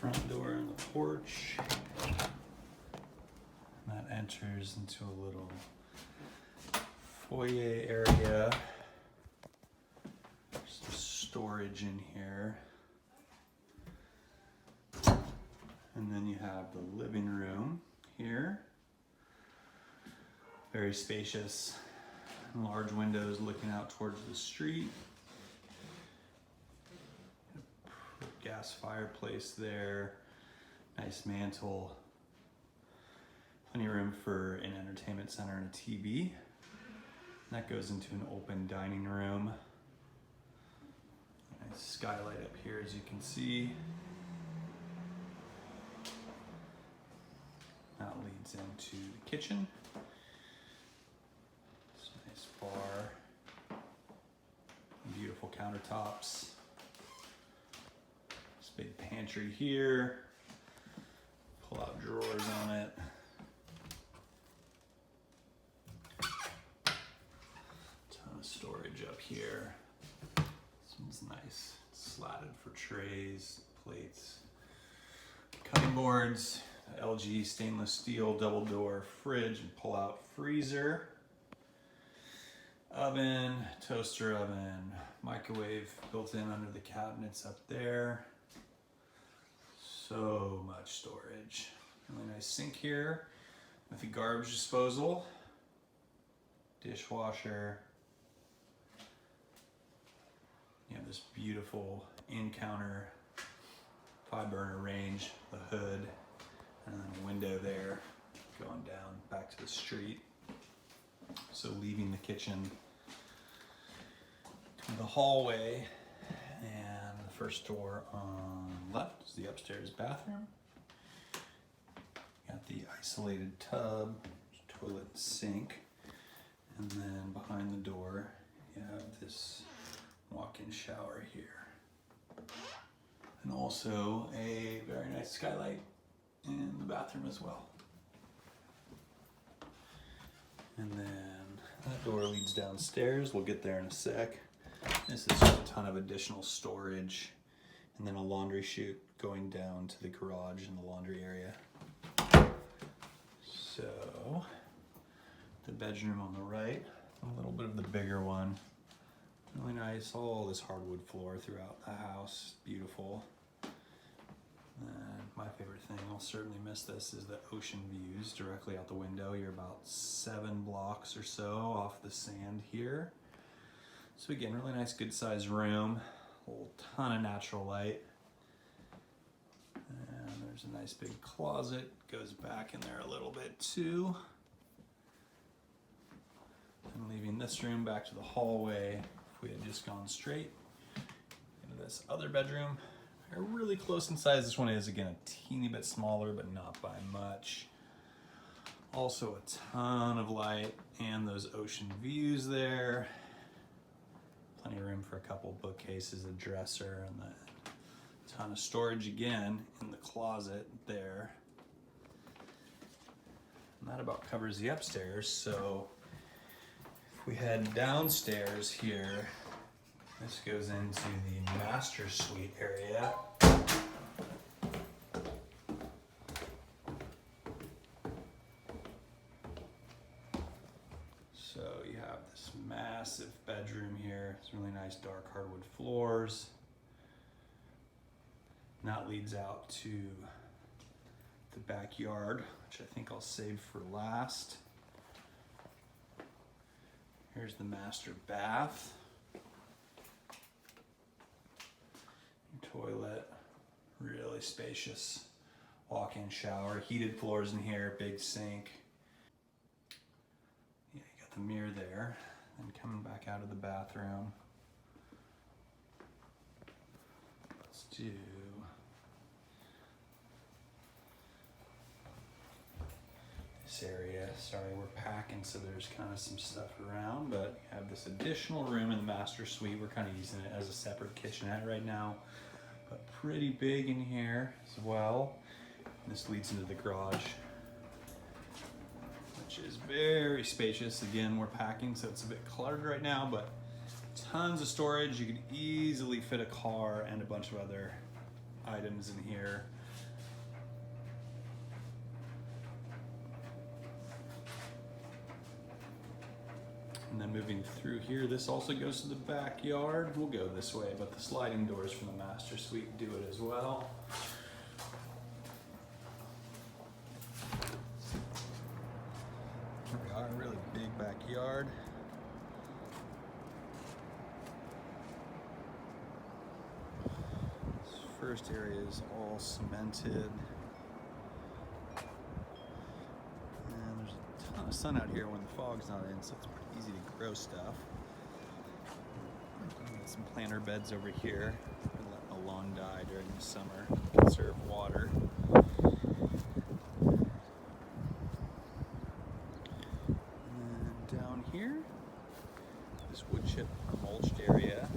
front door and the porch. And that enters into a little foyer area. There's some storage in here. And then you have the living room here. Very spacious, large windows looking out towards the street. Gas fireplace there, nice mantle, plenty of room for an entertainment center and a TV. And that goes into an open dining room. Nice skylight up here, as you can see. That leads into the kitchen. It's a nice bar, beautiful countertops. Big pantry here, pull out drawers on it. Ton of storage up here. This one's nice, it's slatted for trays, plates, cutting boards, LG stainless steel double door fridge and pull out freezer, oven, toaster oven, microwave built in under the cabinets up there. So much storage. Really nice sink here with the garbage disposal, dishwasher. You have this beautiful in-counter 5-burner range, the hood, and then a window there going down back to the street. So leaving the kitchen to the hallway, and the first door on the left is the upstairs bathroom. Got the isolated tub, toilet, and sink, and then behind the door you have this walk-in shower here. And also a very nice skylight in the bathroom as well. And then that door leads downstairs. We'll get there in a sec. This is just a ton of additional storage, and then a laundry chute going down to the garage in the laundry area. So, the bedroom on the right, a little bit of the bigger one. Really nice, all this hardwood floor throughout the house, beautiful. And my favorite thing, I'll certainly miss this, is the ocean views directly out the window. You're about 7 blocks or so off the sand here. So again, really nice, good sized room, a whole ton of natural light. And there's a nice big closet, goes back in there a little bit too. And leaving this room back to the hallway, if we had just gone straight into this other bedroom. They're really close in size. This one is, again, a teeny bit smaller, but not by much. Also a ton of light and those ocean views there. Plenty of room for a couple bookcases, a dresser, and a ton of storage again in the closet there. And that about covers the upstairs. So if we head downstairs here, this goes into the master suite area. So you have this massive bedroom here. It's really nice dark hardwood floors. And that leads out to the backyard, which I think I'll save for last. Here's the master bath. Toilet, really spacious walk-in shower, heated floors in here, big sink. Yeah, you got the mirror there. And coming back out of the bathroom, let's do this area. Sorry, we're packing, so there's kind of some stuff around, but you have this additional room in the master suite. We're kind of using it as a separate kitchenette right now. But pretty big in here as well. This leads into the garage, which is very spacious. Again, we're packing, so it's a bit cluttered right now, but tons of storage. You can easily fit a car and a bunch of other items in here. And then moving through here, this also goes to the backyard. We'll go this way, but the sliding doors from the master suite do it as well. Here we are, a really big backyard. This first area is all cemented. Sun out here when the fog's not in, so it's pretty easy to grow stuff. Got some planter beds over here. We let the lawn die during the summer, conserve water. And then down here, this wood chip mulched area.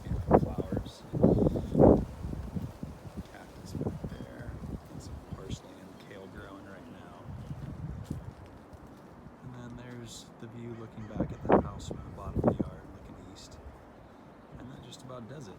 Beautiful flowers. Cactus back there. And some parsley and kale growing right now. And then there's the view looking back at the house from the bottom of the yard, looking east. And that just about does it.